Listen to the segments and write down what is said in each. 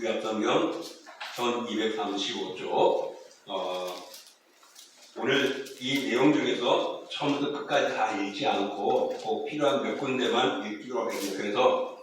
구약성경 1235쪽. 오늘 이 내용 중에서 처음부터 끝까지 다 읽지 않고 꼭 필요한 몇 군데만 읽기로 하겠습니다. 그래서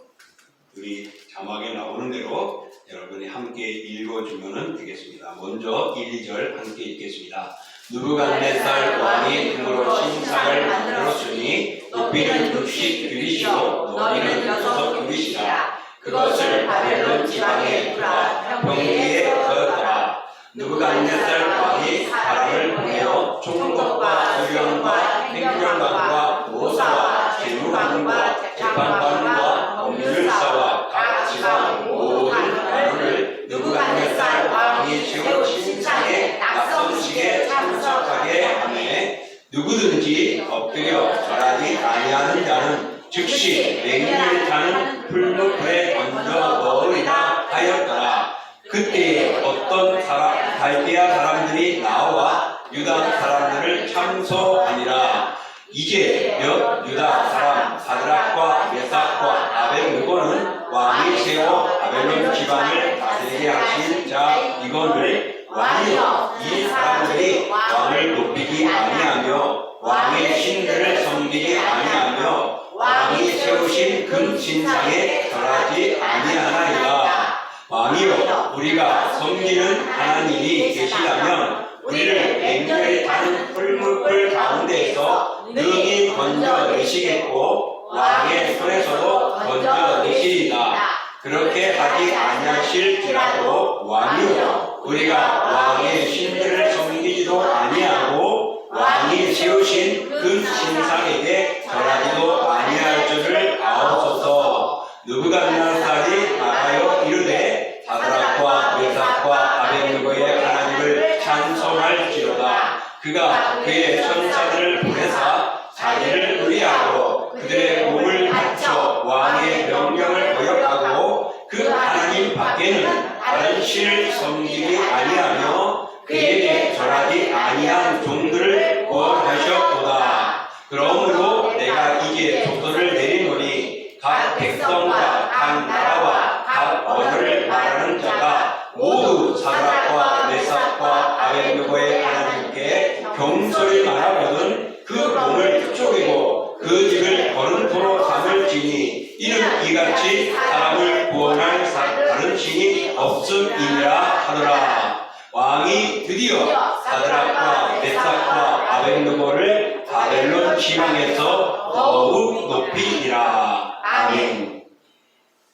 우리 자막에 나오는 대로 여러분이 함께 읽어주면 되겠습니다. 먼저 1, 2절 함께 읽겠습니다. 느부갓네살 왕이 금으로 신상을 만들었으니 높이는 60 규빗이요 너희는 6 규빗이라. 그것을 바벨론 지방에 두라. 평지에 거였더라. 느부갓네살 왕이 사람을 보내어 총독과 의령과 행정관과 모사와 재무관과 재판관과 법률사와 각 지방 모든 관원을 느부갓네살 왕이 세운 신상에 낙성식에 참석하게 하매 누구든지 엎드려 절하지 아니하는 자는 즉시 맹렬히 타는 풀무불에 던져 넣으리라 하였더라. 그때 어떤 갈대아 사람들이 나와 유다 사람들을 참소하니라. 이제 몇 유다 사람 사드락과 메삭과 아벳느고는 왕이 세워 바벨론 지방을 다스리게 하신 자 이거를 왕이여 이 사람들이 왕을 높이지 아니하며 왕의 신들을 섬기지 아니하며 왕이 세우신 금 신상에 절하지 아니하나이다. 왕이여 우리가 섬기는 하나님이 계시다면 우리를 맹렬히 타는 풀무불 가운데에서 능히 건져내시겠고 왕의 손에서도 건져내시리다. 그렇게 하지 아니하실지라도 왕이여 우리가 왕의 신들을 섬기지도 아니하고 왕이 세우신 그 신상에게 절하지도 아니할 줄을 아옵소서. 느부갓네살이 말하여 이르되 사드락과 메삭과 아벳느고의 하나님을 찬송할지로다. 그가 그의 천사들을 보내사 자기를 의뢰하고 그들의 몸을 바쳐 왕의 명령을 거역하고 그 하나님 밖에는 다른 신을 섬기지 아니하며 그에게 절하지 아니한 종들을 구원하셨도다. 그러므로 내가 이제 족도를 내리노니 각 백성과 각 나라와 각 언어를 말하는 자가 모두 사드락과 메삭과 아벳느고의 하나님께 경솔히 말하거든 그 몸을 쪼개고 그 집을 거름토로 삼을지니 이는 이같이 사람을 구원할 다른 신이 없음이니라 하더라. 왕이 드디어 사드락과 메삭과 아벳느고를 바벨론 지방에서 더욱 높이니라. 아멘.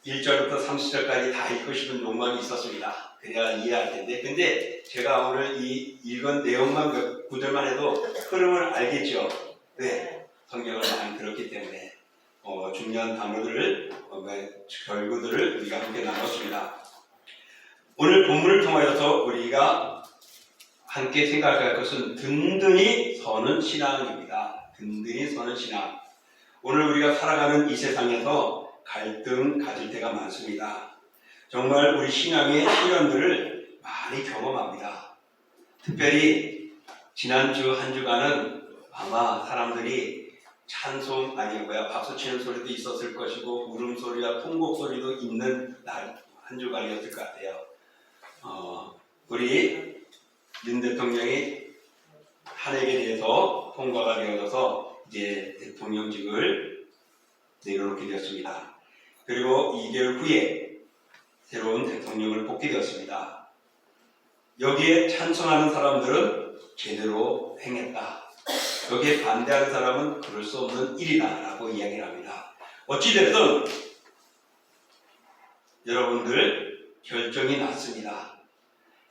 1절부터 30절까지 다 읽고 싶은 욕망이 있었습니다. 그래야 이해할 텐데, 근데 제가 오늘 이 읽은 내용만 몇 구절만 해도 흐름을 알겠죠. 네, 성경을 많이 들었기 때문에 중요한 단어들을, 결구들을 우리가 함께 나눴습니다. 오늘 본문을 통하여서 우리가 함께 생각할 것은 든든히 서는 신앙입니다. 든든히 서는 신앙. 오늘 우리가 살아가는 이 세상에서 갈등 가질 때가 많습니다. 정말 우리 신앙의 시련들을 많이 경험합니다. 특별히 지난주 한 주간은 아마 사람들이 찬송 박수 치는 소리도 있었을 것이고 울음소리와 통곡소리도 있는 날 한 주간이었을 것 같아요. 우리 윤 대통령이 탄핵에 대해서 통과가 되어져서 이제 대통령직을 내려놓게 되었습니다. 그리고 2개월 후에 새로운 대통령을 뽑게 되었습니다. 여기에 찬성하는 사람들은 제대로 행했다. 여기에 반대하는 사람은 그럴 수 없는 일이다 라고 이야기를 합니다. 어찌됐든 여러분들 결정이 났습니다.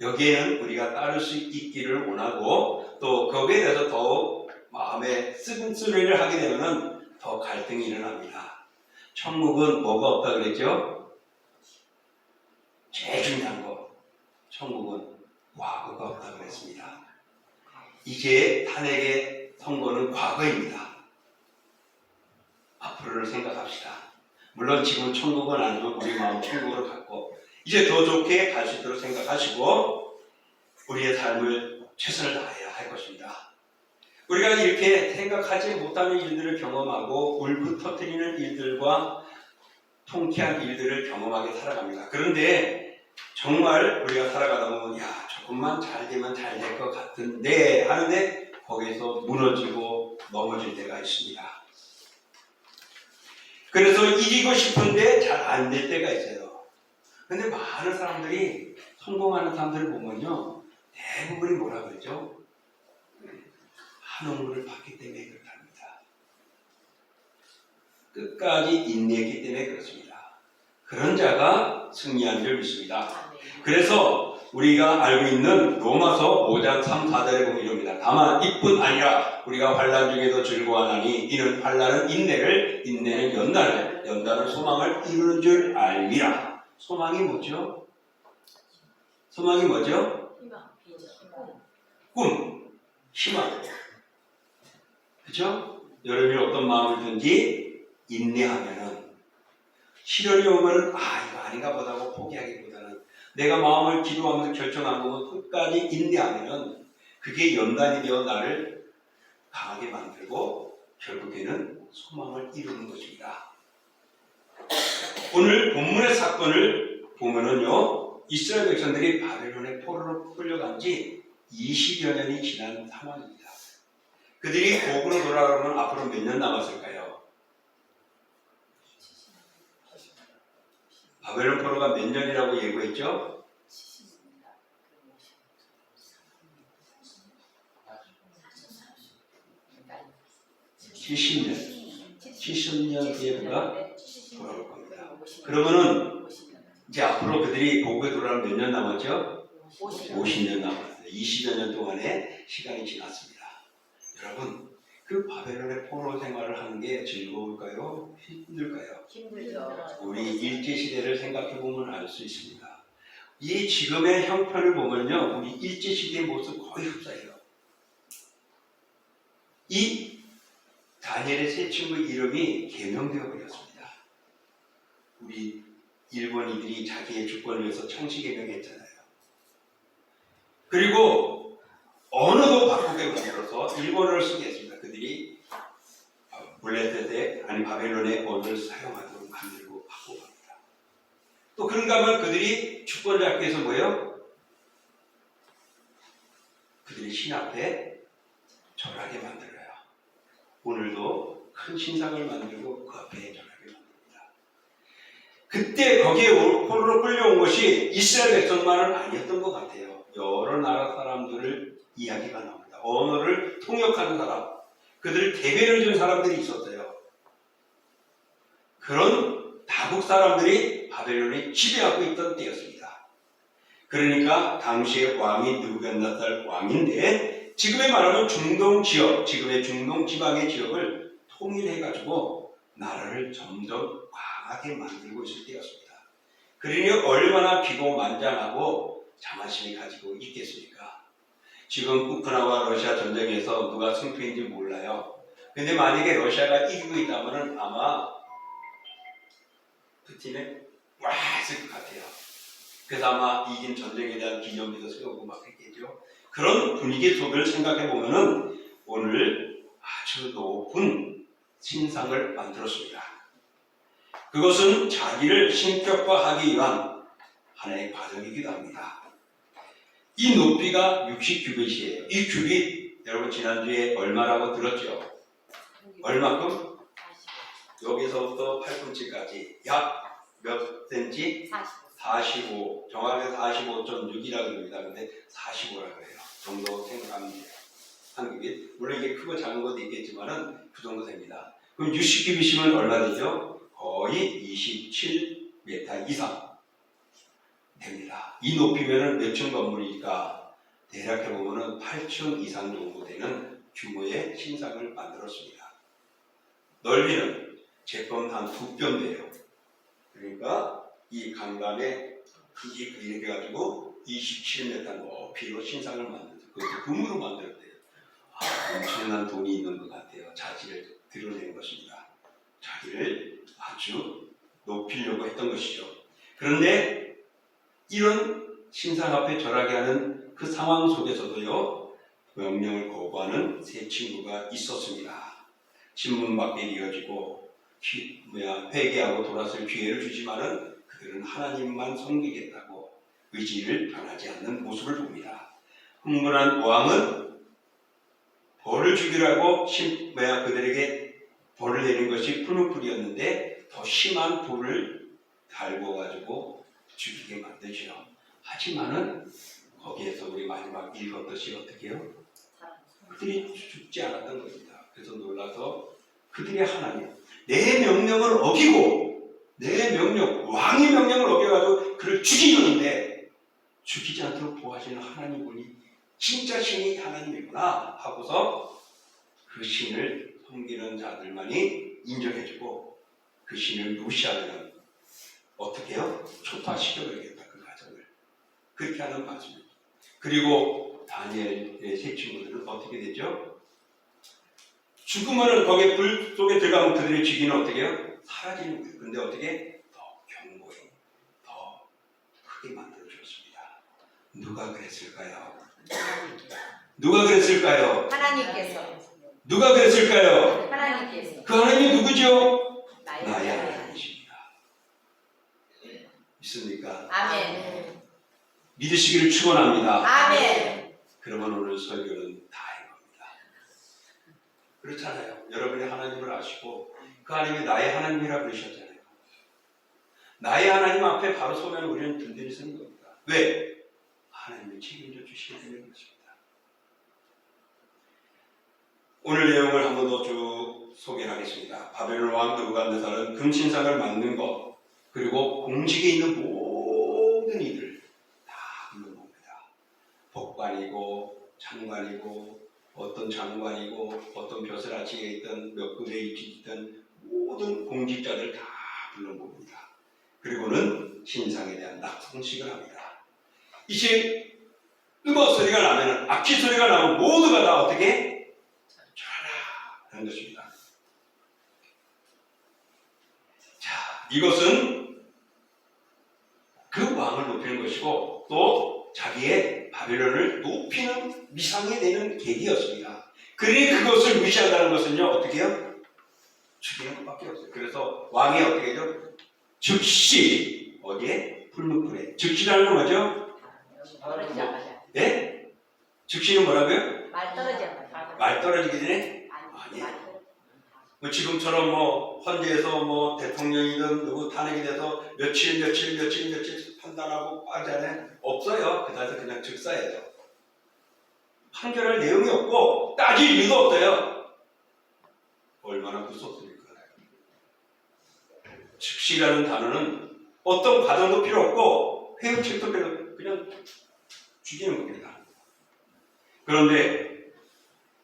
여기에는 우리가 따를 수 있기를 원하고 또 거기에 대해서 더욱 마음에 쓴소리를 하게 되면 더 갈등이 일어납니다. 천국은 뭐가 없다 그랬죠? 제일 중요한 거. 천국은 과거가 없다 그랬습니다. 이제 탄핵의 선고는 과거입니다. 앞으로를 생각합시다. 물론 지금 천국은 아니고 우리 마음 천국으로 갔고 이제 더 좋게 갈 수 있도록 생각하시고 우리의 삶을 최선을 다해야 할 것입니다. 우리가 이렇게 생각하지 못하는 일들을 경험하고 울분 터뜨리는 일들과 통쾌한 일들을 경험하게 살아갑니다. 그런데 정말 우리가 살아가다 보면 야 조금만 잘 되면 잘 될 것 같은데 하는데 거기서 무너지고 넘어질 때가 있습니다. 그래서 이기고 싶은데 잘 안 될 때가 있어요. 근데 많은 사람들이 성공하는 사람들을 보면요 대부분이 뭐라 그러죠? 한옥물을 받기 때문에 그렇답니다. 끝까지 인내했기 때문에 그렇습니다. 그런 자가 승리한 줄 믿습니다. 그래서 우리가 알고 있는 로마서 5장 3, 4절에 보면 이럽니다. 다만 이뿐 아니라 우리가 환난 중에도 즐거워하나니 이는 환난은 인내를, 인내는 연단을, 연단은 소망을 이루는 줄 알미라. 소망이 뭐죠? 소망이 뭐죠? 꿈, 희망. 그죠? 여러분이 어떤 마음을 든지 인내하면은 시련이 오면은 이거 아닌가 보다 하고 포기하기보다는 내가 마음을 기도하면서 결정한 거면 끝까지 인내하면은 그게 연단이 되어 나를 강하게 만들고 결국에는 소망을 이루는 것입니다. 오늘 본문의 사건을 보면은요 이스라엘 백성들이 바벨론의 포로로 끌려간 지 20여 년이 지난 상황입니다. 그들이 고국으로 돌아가면 앞으로 몇 년 남았을까요? 바벨론 포로가 몇 년이라고 예고했죠? 70년. 70년 뒤에 그가 돌아올 겁니다. 그러면은 이제 앞으로 그들이 고국에 돌아가면 몇 년 남았죠? 50년 남았어요. 20여 년 동안의 시간이 지났습니다. 여러분, 그 바벨론의 포로 생활을 하는 게 즐거울까요? 힘들까요? 힘들죠. 우리 일제시대를 생각해 보면 알 수 있습니다. 이 지금의 형편을 보면요, 우리 일제시대의 모습 거의 흡사해요. 이 다니엘의 세 친구 이름이 개명되어 버렸습니다. 우리 일본인들이 자기의 주권을 위해서 청시개명했잖아요. 그리고 언어도 바꾸게 만들어서 일본어를 쓰게 했습니다. 그들이 블레셋의 아니 바벨론의 언어를 사용하도록 만들고 바꿔갑니다. 또 그런가 하면 그들이 주권을 잡기 위해서 뭐예요? 그들이 신 앞에 절하게 만들어요. 오늘도 큰 신상을 만들고 그 앞에 절하게 만듭니다. 그때 거기에 포로로 끌려온 것이 이스라엘 백성만은 아니었던 것 같아요. 여러 나라 사람들을 이야기가 나옵니다. 언어를 통역하는 사람, 그들을 대변을 준 사람들이 있었어요. 그런 다국 사람들이 바벨론을 지배하고 있던 때였습니다. 그러니까 당시의 왕이 느부갓네살 왕인데 지금의 말하면 중동 지역, 지금의 중동 지방의 지역을 통일해가지고 나라를 점점 강하게 만들고 있을 때였습니다. 그러니 얼마나 기고만장하고 자만심이 가지고 있겠습니까? 지금 우크라이나와 러시아 전쟁에서 누가 승패인지 몰라요. 근데 만약에 러시아가 이기고 있다면 아마 푸틴은 와 했을 것 같아요. 그래서 아마 이긴 전쟁에 대한 기념비도 세우고 막 했겠죠. 그런 분위기 속을 생각해 보면은 오늘 아주 높은 신상을 만들었습니다. 그것은 자기를 신격화하기 위한 하나의 과정이기도 합니다. 이 높이가 60규빗이에요. 이 규빗 여러분 지난주에 얼마라고 들었죠? 얼마큼? 여기서부터 팔꿈치까지 약 몇 센치? 45. 정확히 45.6이라고 합니다. 근데 45라고 해요. 정도 생각하면 돼요. 한 규빗. 물론 이게 크고 작은 것도 있겠지만은 그 정도 됩니다. 그럼 60규빗이면 얼마 되죠? 거의 27m 이상 됩니다. 이 높이면은 몇 층 건물이니까 대략 해보면은 8층 이상 정도 되는 규모의 신상을 만들었습니다. 넓이는 제법 한 2뼘 돼요. 그러니까 이 강간에 이렇게 가지고 27m 높이로 신상을 만들었어요. 그것도 금으로 만들었대요. 엄청난 돈이 있는 것 같아요. 자질을 드러낸 것입니다. 자기를 아주 높이려고 했던 것이죠. 그런데 이런 신상 앞에 절하게 하는 그 상황 속에서도요, 명령을 거부하는 세 친구가 있었습니다. 신문 밖에 이어지고 회개하고 돌아설 기회를 주지만은 그들은 하나님만 섬기겠다고 의지를 변하지 않는 모습을 봅니다. 흥분한 왕은 벌을 주기라고 그들에게 벌을 내린 것이 풀무불이었는데 더 심한 불을 달궈가지고 죽이게 만드죠. 하지만은 거기에서 우리 마지막 읽었듯이 어떻게 해요? 그들이 죽지 않았던 겁니다. 그래서 놀라서 그들이 하나님, 내 명령을 어기고 내 명령, 왕의 명령을 어겨가지고 그를 죽이려는데 죽이지 않도록 도와주는 하나님분이 진짜 신이 하나님이구나 하고서 그 신을 섬기는 자들만이 인정해주고 그 신을 무시하면 어떻게 해요? 초토화시켜버리겠다, 그 가정을. 그렇게 하는 말씀입니다. 그리고 다니엘의 세 친구들은 어떻게 되죠? 죽으면은 거기에 불 속에 들어가면 그들의 죽이는 어떻게 해요? 사라지는 거예요. 근데 어떻게? 더 견고히, 더 크게 만들어주었습니다. 누가 그랬을까요? 누가 그랬을까요? 하나님께서. 누가 그랬을까요? 하나님께서. 그 하나님이 누구죠? 나의 나의 하나님. 하나님이십니다. 믿습니까? 아멘. 믿으시기를 축원합니다. 아멘. 그러면 오늘 설교는 다 한 겁니다. 그렇잖아요. 여러분이 하나님을 아시고 그 하나님이 나의 하나님이라 그러셨잖아요. 나의 하나님 앞에 바로 서면 우리는 든든히 서는 겁니다. 왜? 하나님이 책임져 주시기 때문에 그렇습니다. 오늘 내용을 한 번 더 쭉 소개하겠습니다. 바벨론 왕 느부갓네살은 금신상을 만든 것 그리고 공직에 있는 모든 이들 다 불러봅니다. 법관이고 장관이고 어떤 장관이고 어떤 벼슬아치에 있던 몇 급에 있던 모든 공직자들 다 불러봅니다. 그리고는 신상에 대한 낙성식을 합니다. 이제 음악 소리가 나면 악기 소리가 나면 모두가 다 어떻게? 절하라 하는 것입니다. 자, 이것은 그 왕을 높이는 것이고 또 자기의 바벨론을 높이는 미상이 되는 계기였습니다. 그러니 그것을 무시한다는 것은요 어떻게 해요? 죽이는 것밖에 없어요. 그래서 왕이 어떻게 해요? 즉시 어디에? 불문불에. 즉시라는 건 뭐죠? 떨어지자마자. 네? 즉시는 뭐라고요? 말 떨어지자마자. 말 떨어지기 전에? 아니에요. 뭐 지금처럼 뭐 헌재에서 뭐 대통령이든 누구 탄핵이 돼서 며칠 판단하고 하잖아요. 없어요. 그다음에 그냥 즉사예요. 판결할 내용이 없고 따질 이유도 없어요. 얼마나 무섭습니까? 즉시라는 단어는 어떤 과정도 필요 없고 회유책도 필요 없고 그냥 죽이는 겁니다. 그런데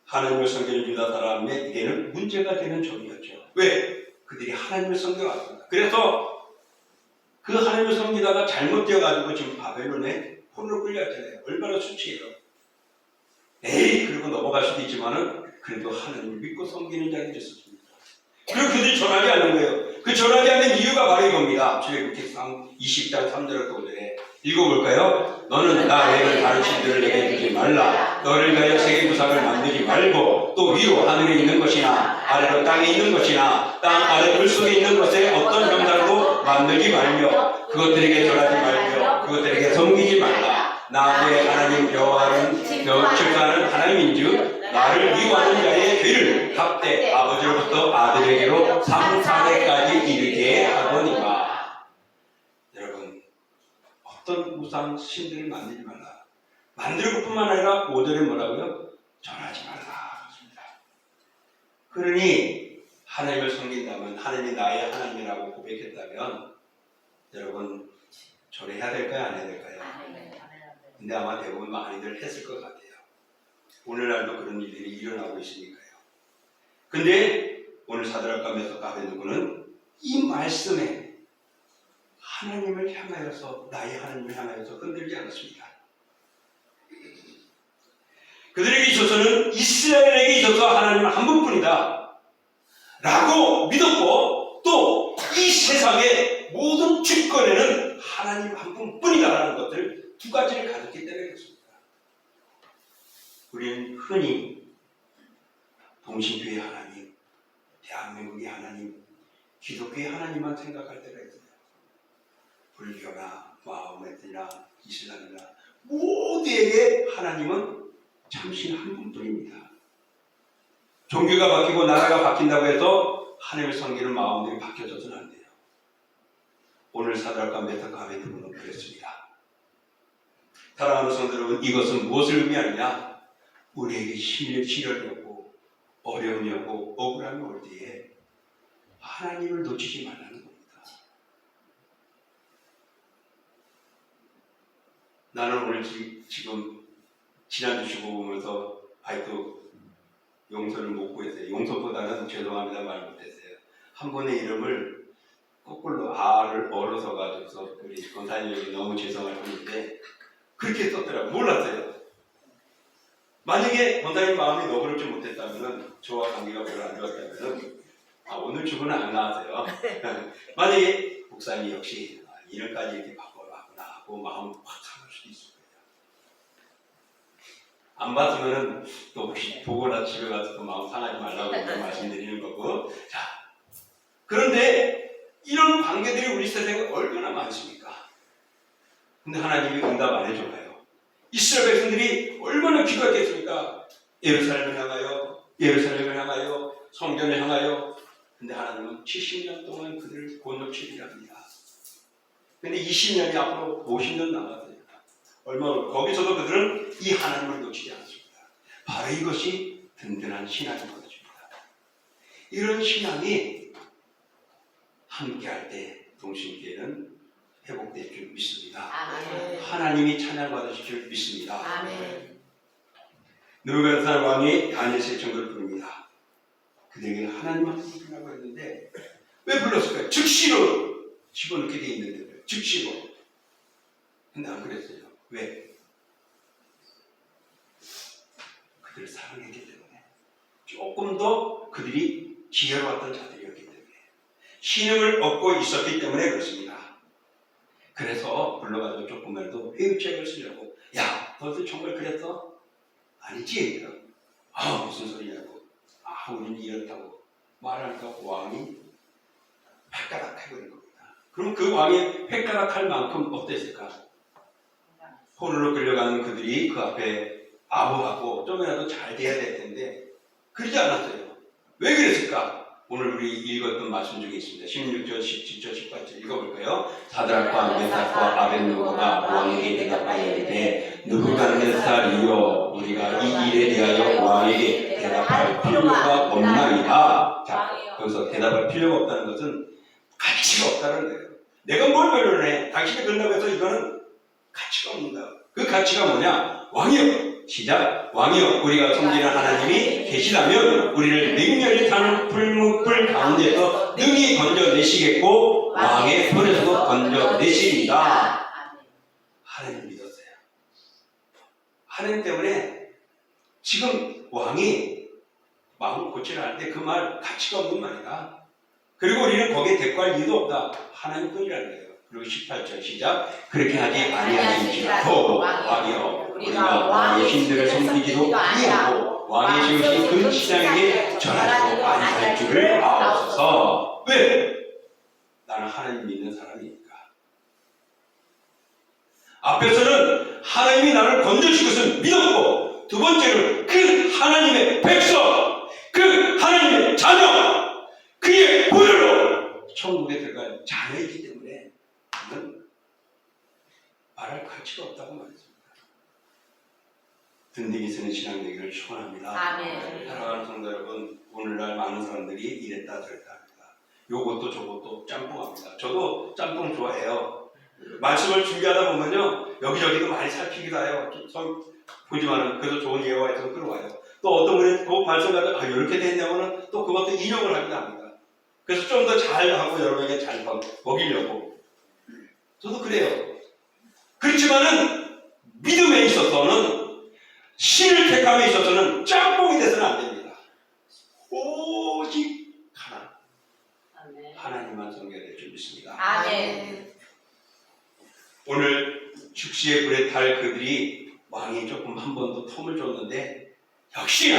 하나님을 섬기는 유다 사람에게는 문제가 되는 점이었죠. 왜? 그들이 하나님을 섬겨왔습니다. 그래서 그 하나님을 섬기다가 잘못되어가지고 지금 바벨론에 홀로 끌려왔잖아요. 얼마나 수치해요. 에이 그리고 넘어갈 수도 있지만은 그래도 하나님을 믿고 섬기는 자들이 있었습니다. 그리고 그들이 전하지 않는 거예요. 그 전하지 않는 이유가 바로 이겁니다. 출애굽기 20장 3절을 오늘에 읽어볼까요? 너는 나 외에는 다른 신들을 내게 두지 말라. 너를 위하여 세계 구상을 만들지 말고 또 위로 하늘에 있는 것이나 아래로 땅에 있는 것이나 땅 아래 물 속에 있는 것에 어떤 형상도 만들지 말며 그것들에게 절하지 말며 그것들에게 섬기지 말라. 나 내 하나님 여호와는 즉사하는 하나님인즉 나를 미워하는 자의 죄를 합대 아버지로부터 아들에게로 3, 4대까지 이르게 하거니와. 여러분 어떤 우상 신들을 만들지 말라. 만들 것뿐만 아니라 5절에 뭐라고요? 전하지 말라. 그러니 하나님을 섬긴다면 하나님이 나의 하나님이라고 고백했다면 여러분 절해야 될까요? 안 해야 될까요? 근데 아마 대부분 많이들 했을 것 같아요. 오늘날도 그런 일들이 일어나고 있으니까요. 근데 오늘 사드락과 메삭과 아벳느고는 이 말씀에 하나님을 향하여서 나의 하나님을 향하여서 흔들지 않았습니다. 그들에게 있어서는 이스라엘에게 있어서 하나님은 한 분뿐이다 라고 믿었고 또 이 세상의 모든 주권에는 하나님 한 분뿐이다 라는 것들 두 가지를 가졌기 때문에 그렇습니다. 우리는 흔히 동신교의 하나님, 대한민국의 하나님, 기독교의 하나님만 생각할 때가 있어요. 불교나 마호메트나 이슬람이나 모두에게 하나님은 참신 한 분뿐입니다. 종교가 바뀌고 나라가 바뀐다고 해서 하나님을 섬기는 마음들이 바뀌어져서는 안 돼요. 오늘 사드락과 메삭과 아벤느고는 그랬습니다. 사랑하는 성도 여러분, 이것은 무엇을 의미하느냐? 우리에게 시련이 오고 어려움이 오고 억울함이 올 때에 하나님을 놓치지 말라는 겁니다. 나는 오늘 지금 지난주 주고 보면서 아직도 용서를 못 구했어요. 용서보다는 죄송합니다 말 못했어요. 한 분의 이름을 거꾸로 R을 어로 써가지고서 우리 권사님에게 너무 죄송할 뿐인데 그렇게 썼더라고요. 몰랐어요. 만약에 권사님 마음이 너그럽지 못했다면 저와 관계가 별로 안 좋았다면 오늘 주부는 안 나왔어요. 만약에 목사님 역시 이름까지 이렇게 바꿔놨구나 하고 마음 확 상할 수도 있을 거예요. 안 봤으면은 또 혹시 보거나 집에 가서 또 마음 상하지 말라고 말씀드리는 거고. 자, 그런데 이런 관계들이 우리 세상에 얼마나 많습니까? 근데 하나님이 응답 안 해줘요. 이스라엘 백성들이 얼마나 기도했겠습니까? 예루살렘을 향하여 성전을 향하여. 근데 하나님은 70년 동안 그들을 곤욕치리라 합니다. 근데 20년이 앞으로 50년 남았어요. 거기서도 그들은 이 하나님을 놓치지 않습니다. 바로 이것이 든든한 신앙인 것입니다. 이런 신앙이 함께할 때 동심교회는 회복될 줄 믿습니다. 아멘. 하나님이 찬양받으실 줄 믿습니다. 아멘. 느부갓네살 왕이 다니엘의 청구를 부릅니다. 그들에게는 하나님 한 분이라고 했는데 왜 불렀을까요? 즉시로 집어넣게 돼 있는데 왜? 즉시로. 근데 안 그랬어요. 왜? 그들을 사랑했기 때문에. 조금 더 그들이 지혜로웠던 자들이었기 때문에. 신임을 얻고 있었기 때문에 그렇습니다. 그래서 불러가지고 조금이라도 회유책을 쓰려고. 야, 너도 정말 그랬어? 아니지? 무슨 소리냐고. 우리는 이렇다고 말하니까 왕이 획가닥 해버린 겁니다. 그럼 그 왕이 획가닥 할 만큼 어땠을까? 포로로 끌려가는 그들이 그 앞에 아부하고 좀이라도 잘 돼야 될 텐데 그러지 않았어요. 왜 그랬을까? 오늘 우리 읽었던 말씀 중에 있습니다. 16절, 17절, 18절 읽어볼까요? 사드락과 메삭과 아벤느고가 왕에게 대답하여 이르되 느부갓네살이여 우리가 이 일에 대하여 왕에게 대답할 필요가 없나이다. 자, 여기서 대답할 필요가 없다는 것은 가치가 없다는 거예요. 내가 뭘 변론해? 당신이 그런다고 해서 이거는 가치가 없는다. 그 가치가 뭐냐? 왕이여, 시작. 왕이여, 우리가 섬기는 하나님이 계시다면 우리를 맹렬히 타는 풀무불 가운데서 능히 건져내시겠고 왕의 손에서도 건져내시리다. 하나님 믿었어요. 하나님 때문에 지금 왕이 마음 고치려 할 때 그 말 가치가 없는 말이다. 그리고 우리는 거기에 대꾸할 이유도 없다. 하나님뿐이라는 거예요. 그리고 18절 시작. 그렇게 하지 아니하실지라도 왕이여 우리가 왕의 신들을 섬기지도 아니하고 왕의 세우신 그 신앙에게 전하지도 아니할 줄을 아옵소서. 왜? 나는 하나님 믿는 사람이니까. 앞에서는 하나님이 나를 건져주신 것을 믿었고 두 번째는 그 하나님의 백성, 그 하나님의 자녀, 그의 보혈로 천국에 들어갈 자녀이기 때문에 나는 말할 가치가 없다고 말했습니다. 든든히 쓰는 신앙 되기를 축원합니다. 아멘. 사랑하는 성도 여러분, 오늘날 많은 사람들이 이랬다 저랬다 합니다. 요것도 저것도 짬뽕합니다. 저도 짬뽕 좋아해요. 말씀을 준비하다 보면요 여기저기도 많이 살피기도 해요. 보지만은 그래도 좋은 예화가 있어서 끌어와요. 또 어떤 분이 그 말씀 가지고 이렇게 됐냐면은 또 그것도 인용을 하기도 합니다. 그래서 좀 더 잘하고 여러분에게 잘 먹이려고. 저도 그래요. 그렇지만은 믿음에 있어서는 신을 택함에 있어서는 짬뽕이 돼서는 안 됩니다. 오직 하나님만 섬겨야 될 줄 믿습니다. 아멘. 오늘 죽시의 불에 탈 그들이 왕이 조금 한 번 더 텀을 줬는데 역시나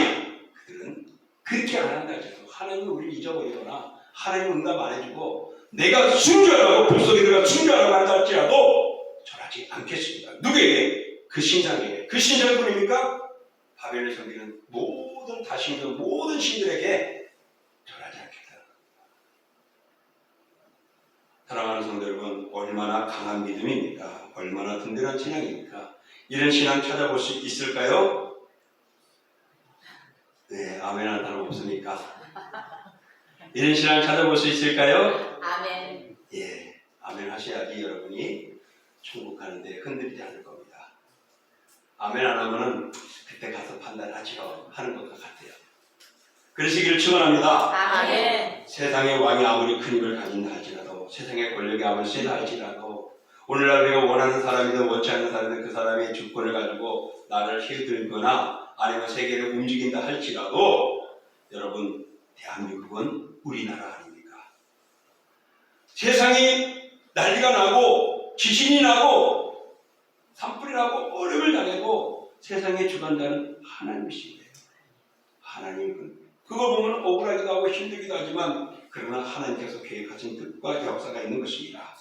그들은 그렇게 안 한다 해서 하나님이 우리를 잊어버리거나 하나님 응답 안 해주고 내가 순교하라고 불속에 들어가 순교하라고 한다 할지라도 절하지 않겠습니다. 누구에게? 그 신상에게. 그 신상뿐입니까? 바벨을 섬기는 모든 다신교 모든 신들에게 절하지 않겠다. 사랑하는 성도 여러분, 얼마나 강한 믿음입니까? 얼마나 든든한 신앙입니까? 이런 신앙 찾아볼 수 있을까요? 네, 아멘 하는 사람 없습니까? 이런 신앙 찾아볼 수 있을까요? 아멘. 예, 아멘 하셔야지 여러분이 천국 가는데 흔들리지 않을 겁니다. 아멘 안 하면은 그때 가서 판단하지요 하는 것과 같아요. 그러시기를 축원합니다. 아멘. 세상의 왕이 아무리 큰 힘을 가진다 할지라도, 세상의 권력이 아무리 세다 할지라도, 오늘날 우리가 원하는 사람이든 원치 않는 사람이든 그 사람의 주권을 가지고 나를 휘둘거나 아니면 세계를 움직인다 할지라도, 여러분, 대한민국은 우리나라 아닙니까? 세상이 난리가 나고 지진이 나고 산불이 나고 어려움을 당해도 세상의 주관자는 하나님이시래요. 하나님은 그걸 보면 억울하기도 하고 힘들기도 하지만 그러나 하나님께서 계획하신 뜻과 역사가 있는 것입니다.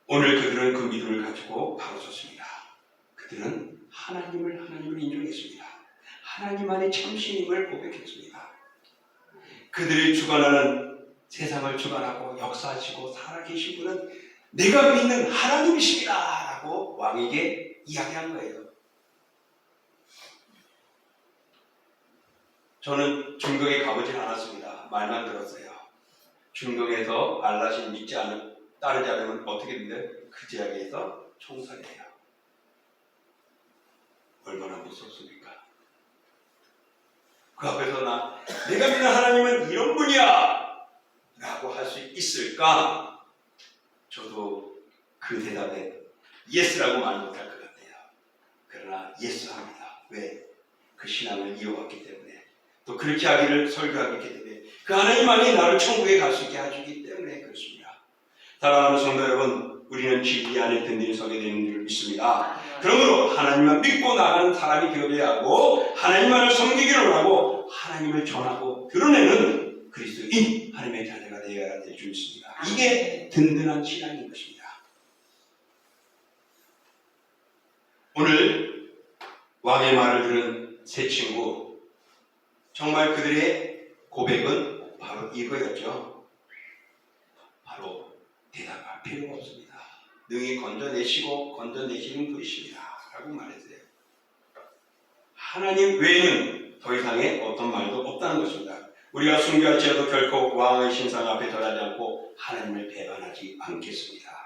오늘 그들은 그 믿음을 가지고 바로 섰습니다. 그들은 하나님을 인정했습니다. 하나님 안에 참신임을 고백했습니다. 그들이 주관하는 세상을 주관하고 역사하시고 살아계신 분은 내가 믿는 하나님이십니다 라고 왕에게 이야기한 거예요. 저는 중동에 가보진 않았습니다. 말만 들었어요. 중동에서 알라신 따르지 않으면 어떻게 된대요? 그 지역에서 총살해요. 얼마나 무섭습니까? 그 앞에서 내가 믿는 하나님은 이런 분이야 라고 할 수 있을까? 저도 그 대답에 예스라고 말 못할 것 같아요. 그러나 예스합니다. 왜? 그 신앙을 이어왔기 때문에, 또 그렇게 하기를 설교하기 때문에, 그 하나님만이 나를 천국에 갈 수 있게 해주기 때문에 그렇습니다. 사랑하는 성도 여러분, 우리는 진리 안에 든든히 서게 되는 줄 믿습니다. 그러므로 하나님만 믿고 나가는 사람이 되어야 하고, 하나님만을 섬기기를 원하고 하나님을 전하고 드러내는 그리스도인 하나님의 자녀가 되어야 될 줄 믿습니다. 이게 든든한 신앙인 것입니다. 오늘 왕의 말을 들은 세 친구, 정말 그들의 고백은 바로 이거였죠. 바로 대답할 필요가 없습니다. 능히 건져내시는 분이십니다 라고 말했어요. 하나님 외에는 더 이상의 어떤 말도 없다는 것입니다. 우리가 순교할지라도 결코 왕의 신상 앞에 절하지 않고 하나님을 배반하지 않겠습니다.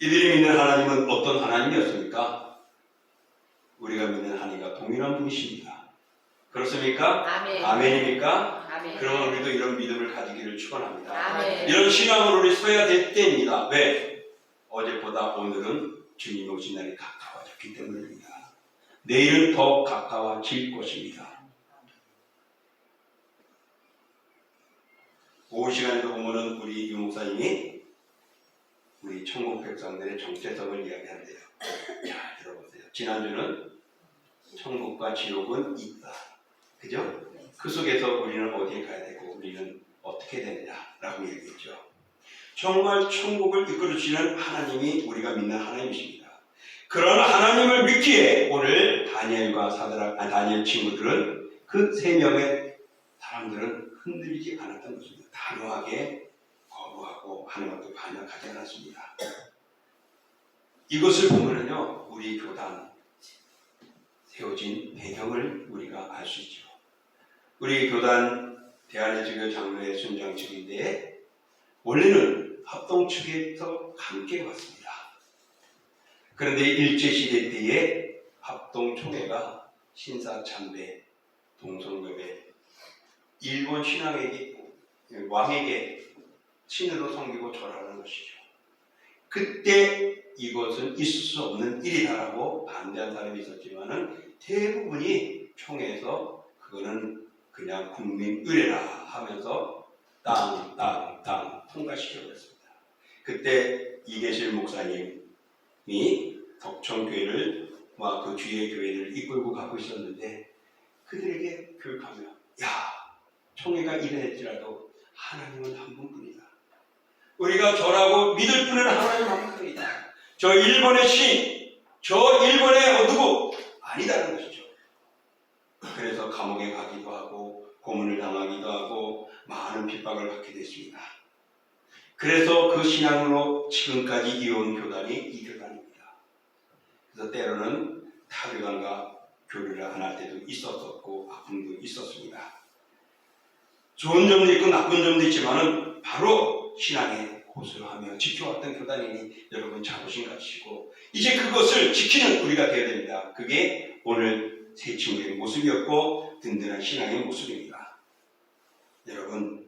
이들이 믿는 하나님은 어떤 하나님이었습니까? 우리가 믿는 하나님과 동일한 분이십니다. 그렇습니까? 아멘. 아멘입니까? 아멘. 그러면 우리도 이런 믿음을 가지기를 축원합니다. 아멘. 이런 신앙으로 우리 서야 될 때입니다. 왜? 어제보다 오늘은 주님 오신 날이 가까워졌기 때문입니다. 내일은 더 가까워질 것입니다. 오후 시간에도 보면은 우리 유 목사님이 우리 천국 백성들의 정체성을 이야기한대요. 자, 들어보세요. 지난주는 천국과 지옥은 있다. 그죠? 그 속에서 우리는 어디에 가야 되고 우리는 어떻게 되느냐라고 얘기했죠. 정말 천국을 이끌어주시는 하나님이 우리가 믿는 하나님이십니다. 그런 하나님을 믿기에 오늘 다니엘 친구들은 그 세 명의 사람들은 흔들리지 않았던 것입니다. 단호하게 거부하고 하나님께 반역하지 않았습니다. 이것을 보면은요, 우리 교단 세워진 배경을 우리가 알 수 있죠. 우리 교단 대한예수교 장로회 순장 측인데 원래는 합동 측에서 함께 왔습니다. 그런데 일제시대 때에 합동총회가 신사참배 동성교회 일본 왕에게 신으로 섬기고 절하는 것이죠. 그때 이것은 있을 수 없는 일이다라고 반대한 사람이 있었지만은 대부분이 총회에서 그거는 그냥 국민 의례라 하면서 땅 통과시켜버렸습니다. 그때 이계실 목사님이 덕천교회와 그 주위의 교회를 이끌고 가고 있었는데 그들에게 교육하며 총회가 이래 했지라도 하나님은 한 분뿐이다. 우리가 저라고 믿을 분은 하나님 한 분이다. 저 일본의 신, 저 일본의 누구 아니다는 것이죠. 그래서 감옥에 가기도 하고 고문을 당하기도 하고 많은 핍박을 받게 됐습니다. 그래서 그 신앙으로 지금까지 이어온 교단이 이 교단입니다. 그래서 때로는 타교단과 교류를 안 할 때도 있었었고 아픔도 있었습니다. 좋은 점도 있고 나쁜 점도 있지만은 바로 신앙에 고수하며 지켜왔던 교단이니 여러분 자부심 가지시고 이제 그것을 지키는 우리가 되어야 됩니다. 그게 오늘 새 친구의 모습이었고 든든한 신앙의 모습입니다. 여러분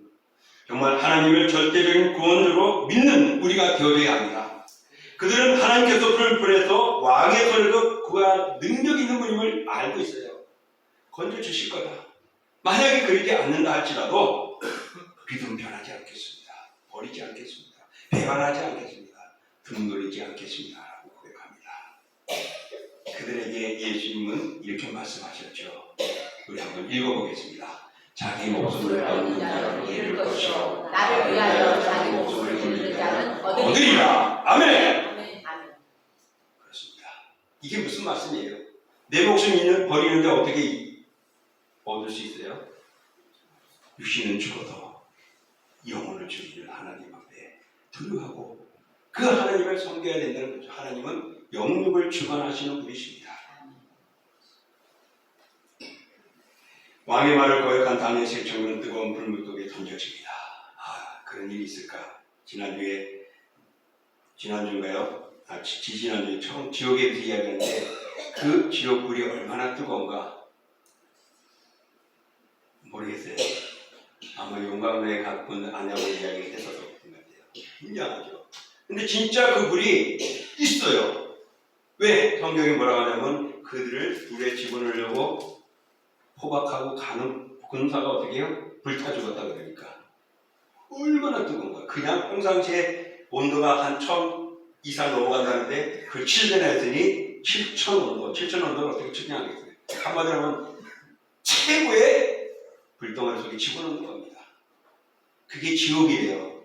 정말 하나님을 절대적인 구원으로 믿는 우리가 되어야 합니다. 그들은 하나님께서 그를 보내서 왕의 손에서 그가 능력 있는 분임을 알고 있어요. 건져주실 거다. 만약에 그러지 않는다 할지라도 믿음 변하지 않겠습니다. 버리지 않겠습니다. 배반하지 않겠습니다. 등 돌리지 않겠습니다. 라고 고백합니다. 그들에게 예수님은 이렇게 말씀하셨죠. 우리 한번 읽어보겠습니다. 자기 목숨을 얻는 자는 잃을 것이요 나를 위하여 자기 목숨을 잃는 자는 얻으리라. 아멘. 아멘. 그렇습니다. 이게 무슨 말씀이에요? 내 목숨 버리는데 어떻게 얻을 수 있어요? 육신은 죽어도 영혼을 주시는 하나님 앞에 두려워하고 그 하나님을 섬겨야 된다는 거죠. 하나님은 영육을 주관하시는 분이십니다. 왕의 말을 거역한 다니엘 세 청년은 뜨거운 불물독에 던져집니다. 그런 일이 있을까? 지난주인가요? 지지난주에 처음 지옥에 대해서 이야기했는데 그 지옥불이 얼마나 뜨거운가 모르겠어요. 아마 용광로에 가쁜 아냐고 이야기를 했었던 것 같아요. 굉장하죠. 근데 진짜 그 불이 있어요. 왜? 성경이 뭐라고 하냐면 그들을 불에 집어넣으려고 포박하고 가는 군사가 어떻게 해요? 불타 죽었다 그러니까. 얼마나 뜨거운가. 그냥 평상시에 온도가 한 1000 이상 넘어간다는데 그 7배나 했더니 7000 온도, 7000 온도를 어떻게 측량하겠어요? 한마디로 하면 최고의 불덩어리 속에 집어넣는 겁니다. 그게 지옥이에요.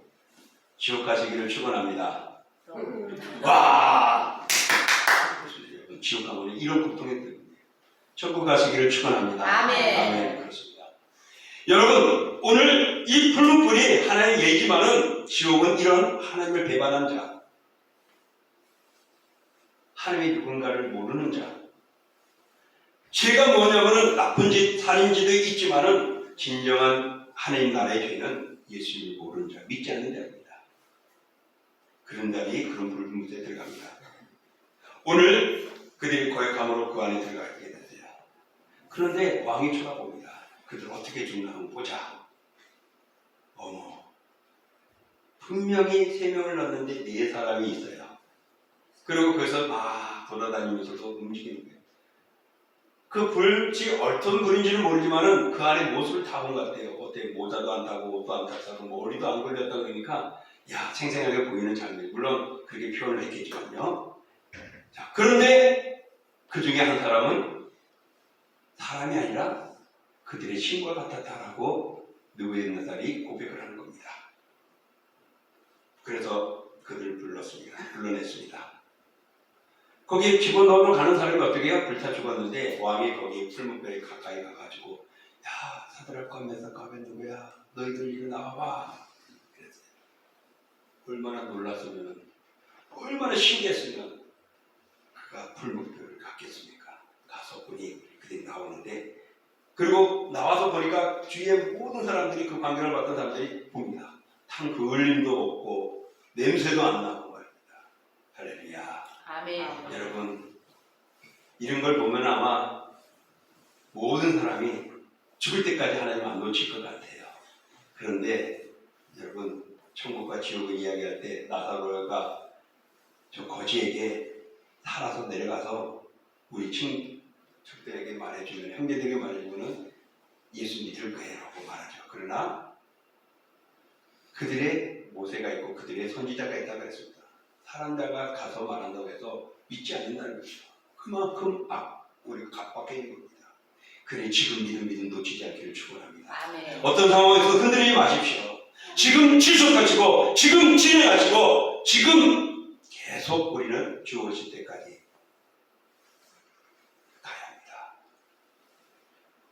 지옥 가시기를 축원합니다. 와! 지옥 가면 이런 고통이 때문에 천국 가시기를 축원합니다. 아멘. 아멘. 그렇습니다. 여러분 오늘 이 불문불이 하나의 예지만은 지옥은 이런 하나님을 배반한 자, 하나님의 누군가를 모르는 자. 죄가 뭐냐면은 나쁜 짓, 살인죄도 있지만은 진정한 하나님 나라의 죄는 예수님을 모르는 자, 믿지 않는 자입니다. 그런 자들이 그런 불문불에 들어갑니다. 오늘 그들이 거역함으로 그 안에 들어가게 됐어요. 그런데 왕이 쳐다봅니다. 그들 어떻게 죽나 한번 보자. 어머, 분명히 3명을 넣었는데 4사람이 있어요. 그리고 거기서 막 돌아다니면서도 움직이는 거예요. 그 불이 어떤 불인지는 모르지만은 그 안에 모습을 다 본 것 같아요. 어때 모자도 안 타고 옷도 안 탔고 머리도 안 걸렸다 그러니까 야 생생하게 보이는 장면. 물론 그렇게 표현을 했겠지만요. 자, 그런데 그 중에 한 사람은 사람이 아니라 그들의 신과 같았다라고 느부갓네살이 고백을 하는 겁니다. 그래서 그들을 불러냈습니다. 거기에 집어넣으러 가는 사람이 어떻게 해요? 불타 죽었는데 왕이 거기 풀문별에 가까이 가가지고 야 사드락과 메삭과 아벳느고야 너희들 이리 나와봐. 그랬어요. 얼마나 놀랐으면 얼마나 신기했으면 그가 풀문별을 갔겠습니까? 가서 보니 그들이 나오는데 그리고 나와서 보니까 주위에 모든 사람들이 그 광경을 봤던 사람들이 봅니다. 탕 그을림도 없고 냄새도 안 나고 말입니다. 할렐루야. 아멘. 여러분 이런 걸 보면 아마 모든 사람이 죽을 때까지 하나님 안 놓칠 것 같아요. 그런데 여러분 천국과 지옥을 이야기할 때 나사로가 저 거지에게 살아서 내려가서 우리 친척들에게 말해주면 형제들에게 말해주면 예수 믿을 거예요 라고 말하죠. 그러나 그들의 모세가 있고 그들의 선지자가 있다고 했습니다. 사람자가 가서 말한다고 해서 믿지 않는다는 것이죠. 그만큼 우리가 각박해 있는 겁니다. 그래 지금 믿음 놓치지 않기를 축원합니다. 아멘. 어떤 상황에서 흔들리지 마십시오. 지금 지속하시고 지금 진행하시고 지금 계속 우리는 주 오실 때까지 가야 합니다.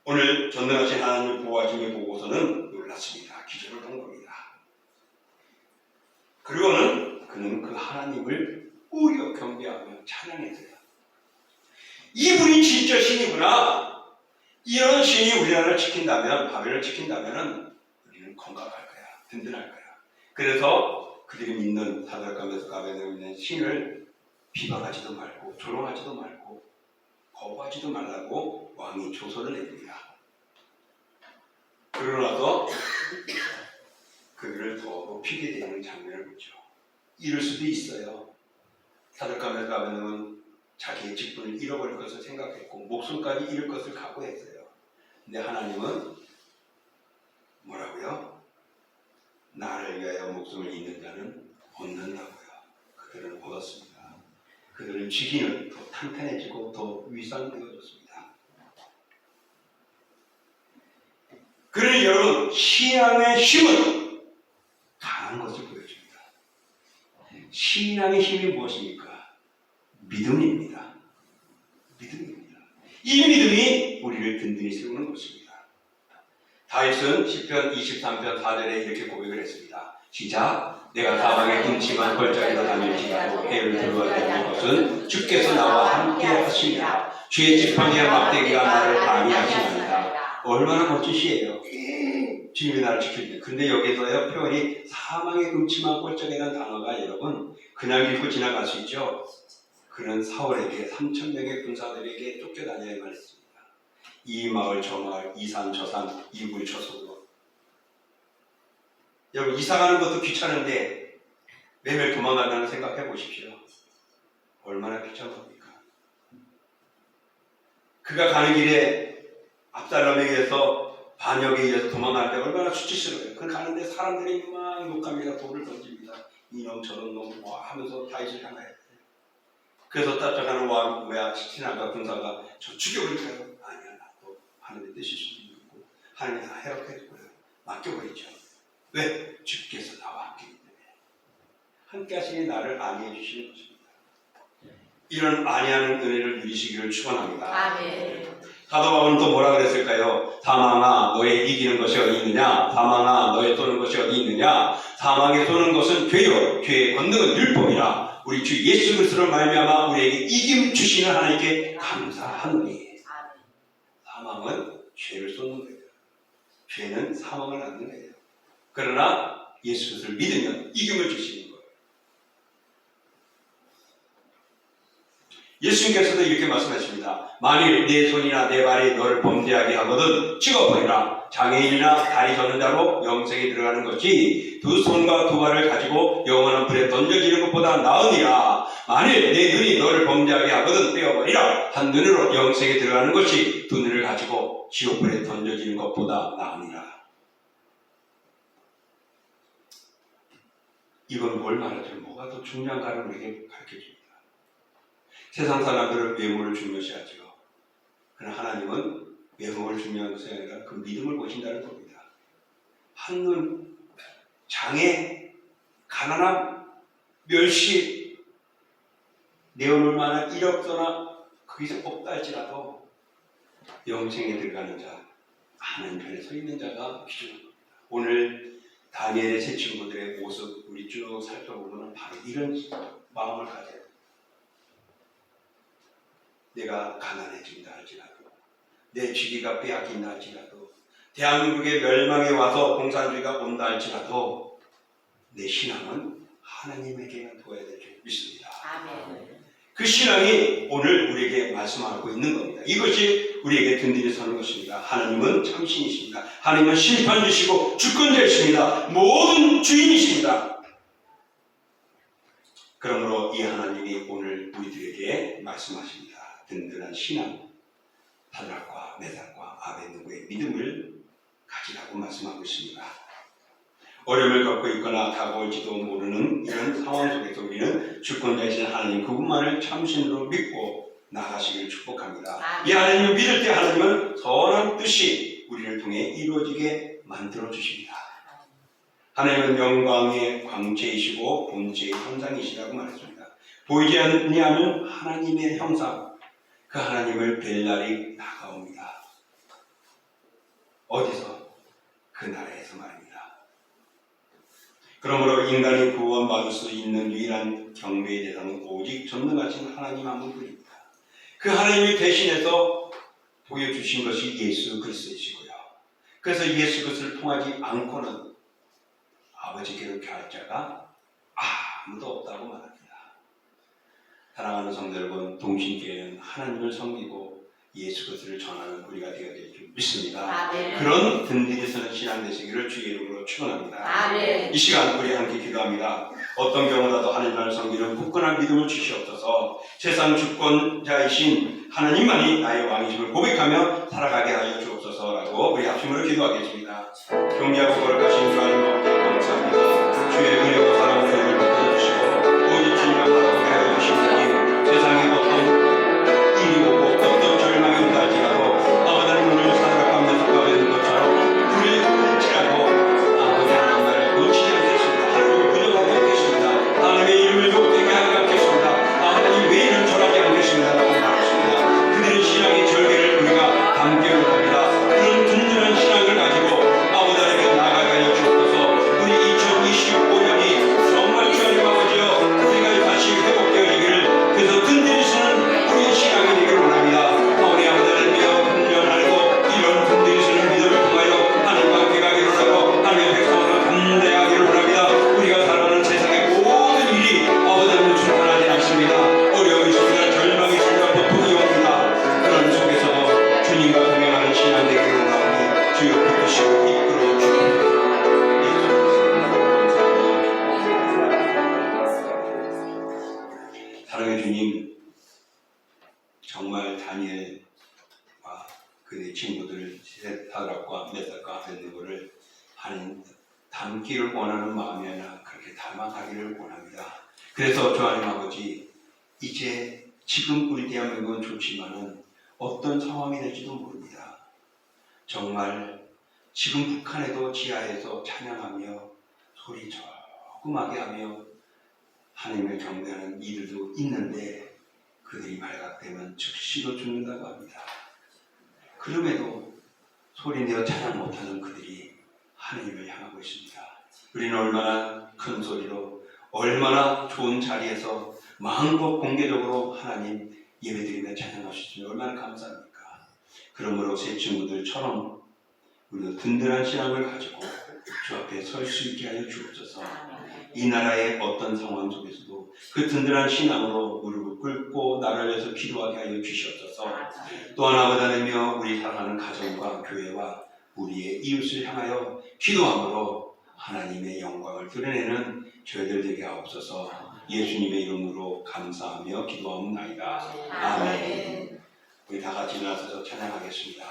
오늘 전능하신 하나님의 보호하심을 보고서는 놀랐습니다. 기절을 한 겁니다. 그리고는 그는 그 하나님을 우려 경배하며 찬양했어요. 이분이 진짜 신이구나. 이런 신이 우리나라를 지킨다면, 바벨을 지킨다면 우리는 건강할 거야. 든든할 거야. 그래서 그들이 믿는 사드락과 가베나고 있는 신을 비방하지도 말고 조롱하지도 말고 거부하지도 말라고 왕이 조서를 냅니다. 그러고 나서 그들을 더 높이게 되는 장면을 보죠. 이럴 수도 있어요. 사드락과 가베나고는 자기의 직분을 잃어버릴 것을 생각했고 목숨까지 잃을 것을 각오했어요. 근데 하나님은 뭐라고요? 나를 위하여 목숨을 잃는 자는 얻는다고요. 그들은 얻었습니다. 그들은 지기는 더 탄탄해지고 더 위상되어졌습니다. 그러니 여러분, 신앙의 힘은 강한 것을 보여줍니다. 신앙의 힘이 무엇입니까? 믿음입니다. 믿음입니다. 이 믿음이 우리를 든든히 세우는 것입니다. 다윗은 시편 23편 4절에 이렇게 고백을 했습니다. 시작. 내가 사방에 끔찍한 골짜기로 다닐지라도 해를 들어야 되는 것은 주께서 나와 함께 하십니다. 주의 지팡이와 막대기가 나를 방위하시나이다. 얼마나 멋진 시예요. 주님이 나를 지켜주네. 근데 여기서요 표현이 사망의 끔찍한 골짜기라는 단어가 여러분 그냥 읽고 지나갈 수 있죠. 그는 사울에게 3,000명의 군사들에게 쫓겨다녀야만 했습니다. 이 마을 저 마을 이 산 저 산 이불 저속으로. 여러분 이사가는 것도 귀찮은데 매일 도망간다는 생각해 보십시오. 얼마나 귀찮은 겁니까? 그가 가는 길에 압살롬에 의해서 반역에 의해서 도망갈 때 얼마나 수치스러워요. 그 가는데 사람들이 막 욕합니다. 돌을 던집니다. 이놈 저런 놈 하면서 다윗을 향하여. 그래서 따라가는 왕 신하가 군사가 저 죽여버릴까요? 아니야, 나도 하나님의 뜻일 수도 있고 하나님이 다 해롭해줘요. 맡겨버리죠. 왜? 주께서 나와 함께이기 때문에. 함께 하시니 나를 안위해 주시는 것입니다. 이런 안위하는 은혜를 누리시기를 축원합니다. 아멘. 사도 바울은 또 뭐라 그랬을까요? 사망아 너의 이기는 것이 어디 있느냐? 사망아 너의 쏘는 것이 어디 있느냐? 사망에 쏘는 것은 죄요 죄의 권능은 율법이라. 우리 주 예수 그리스도를 말미암아 우리에게 이김 주시는 하나님께 감사하노니. 사망은 죄를 쏟는 거예요. 죄는 사망을 낳는 거예요. 그러나 예수 그리스도를 믿으면 이김을 주시는 거예요. 예수님께서도 이렇게 말씀하십니다. 만일 내 손이나 내 발이 너를 범죄하게 하거든 찍어버리라. 장애인이나 다리 저는 자로 영생에 들어가는 것이 두 손과 두 발을 가지고 영원한 불에 던져지는 것보다 나으니라. 만일 내 눈이 너를 범죄하게 하거든 떼어버리라. 한 눈으로 영생에 들어가는 것이 두 눈을 가지고 지옥불에 던져지는 것보다 나으니라. 이건 뭘 말하죠? 뭐가 더 중요한가를 우리에게 가르쳐줍니다. 세상 사람들은 외모를 중요시하죠. 그러나 하나님은 외모를 중요한 것이 아니라 그 믿음을 보신다는 겁니다. 한눈, 장애, 가난함, 멸시, 내어놓을 만한 이력서나 거기서 없다 할지라도 영생에 들어가는 자, 하나님 편에 서 있는 자가 필요합니다. 오늘 다니엘의 세 친구들의 모습 우리 쭉 살펴보면 바로 이런 마음을 가져요. 내가 가난해진다 할지라도 내 주기가 빼앗긴다 할지라도 대한민국의 멸망에 와서 공산주의가 온다 할지라도 내 신앙은 하나님에게만 둬야 될 줄 믿습니다. 아멘. 그 신앙이 오늘 우리에게 말씀하고 있는 겁니다. 이것이 우리에게 든든히 서는 것입니다. 하나님은 참신이십니다. 하나님은 심판주시고 주권자이십니다. 모든 주인이십니다. 그러므로 이 하나님이 오늘 우리들에게 말씀하십니다. 든든한 신앙, 사드락과 메삭과 아벳느고의 믿음을 가지라고 말씀하고 있습니다. 어려움을 겪고 있거나 다가올지도 모르는 이런 상황 속에서 우리는 주권자이신 하나님 그분만을 참신으로 믿고 나가시기를 축복합니다. 이 하나님을 믿을 때 하나님은 선한 뜻이 우리를 통해 이루어지게 만들어 주십니다. 하나님은 영광의 광채이시고 본체의 형상이시라고 말했습니다. 보이지 아니하는 하나님의 형상, 그 하나님을 뵐 날이 다가옵니다. 어디서? 그 나라에서 말입니다. 그러므로 인간이 구원받을 수 있는 유일한 경배의 대상은 오직 전능하신 하나님 한 분뿐입니다. 그 하나님이 대신해서 보여주신 것이 예수 그리스도이시고요. 그래서 예수 그리스도를 통하지 않고는 아버지께로 갈 자가 아무도 없다고 말합니다. 사랑하는 성도 여러분, 동신교회는 하나님을 섬기고 예수 그리스도를 전하는 우리가 되어야 될 줄 믿습니다. 아멘. 그런 든든히 서는 신앙 되시기를 주의 이름으로 축원합니다. 아멘. 이 시간 우리 함께 기도합니다. 어떤 경우라도 하나님을 섬기는 굳건한 믿음을 주시옵소서. 세상 주권자이신 하나님만이 나의 왕이심을 고백하며 살아가게 하여 주옵소서라고 우리 합심으로 기도하겠습니다. 경배하고 거룩하신 주 하나님 아버지 감사합니다. 주의 은혜와 사랑을 저희를 베풀어주시고 오직 주님만 바라보게 하여 주시니 세상에 어떤 일이 오고 어떤 절망이 온다 할지라도 아버지 하나님 오늘 살아가면서 가는 것처럼 불의 끝이라도 아버지 하나님 나를 놓치지 않겠습니다. 하나님을 부정하지 않겠습니다. 하나님의 이름을 욕되게 하지 않겠습니다. 하나님 외인을 절하지 않겠습니다. 라고 말했습니다. 그들의 신앙의 절개를 우리가 담게 원합니다. 그런 든든한 신앙을 가지고 아버지 하나님께 나아가게 하여 주옵소서. 우리 2025년이 정말 주님 아버지여 우리가 다시 회복되어지기를 그래서 든든히 서는 우리의 신앙이 되기를 원합니다. 아버지 하나님이여 분명하고 이런 든든히 서는 믿음을 통하여 하나님과 함께 가기를 원하고 하나님의 백성으로 담대하기를 원합니다. 우리가 살아가는 세상의 모든 일이 아버지 하나님을 충분하지 않습니다. 어려움이 있습니다. 절망이 있습니다. 고통이 옵니다. 그런 속에서도 주님과 동행하는 신앙 되기를 원하오니 주여 붙드시고 이끌어 주옵소서. 사랑의 주님, 정말 다니엘과 그의 친구들 세사드락과 메삭과 아벳네고를 하나님 닮기를 원하는 마음이 아니라 그렇게 닮아가기를 원합니다. 그래서 주 하나님 아버지, 이제 지금 우리 대한민국은 좋지만은 어떤 상황이 될지도 모릅니다. 정말 지금 북한에도 지하에서 찬양하며 소리 조그맣게 하며 하나님을 경배하는 이들도 있는데 그들이 발각되면 즉시로 죽는다고 합니다. 그럼에도 소리내어 찬양 못하는 그들이 하나님을 향하고 있습니다. 우리는 얼마나 큰 소리로 얼마나 좋은 자리에서 마음껏 공개적으로 하나님 예배드리며 찬양할 수 있으면 얼마나 감사합니까? 그러므로 새 친구들처럼 우리도 든든한 신앙을 가지고 주 앞에 설 수 있게 하여 주옵소서. 이 나라의 어떤 상황 속에서도 그 든든한 신앙으로 무릎을 꿇고 나를 위해서 기도하게 하여 주시옵소서. 또한 아버지 하나님이여 우리 사랑하는 가정과 교회와 우리의 이웃을 향하여 기도함으로 하나님의 영광을 드러내는 저희들 되게 하옵소서. 예수님의 이름으로 감사하며 기도하옵나이다. 아멘. 우리 다 같이 일어나서 찬양하겠습니다.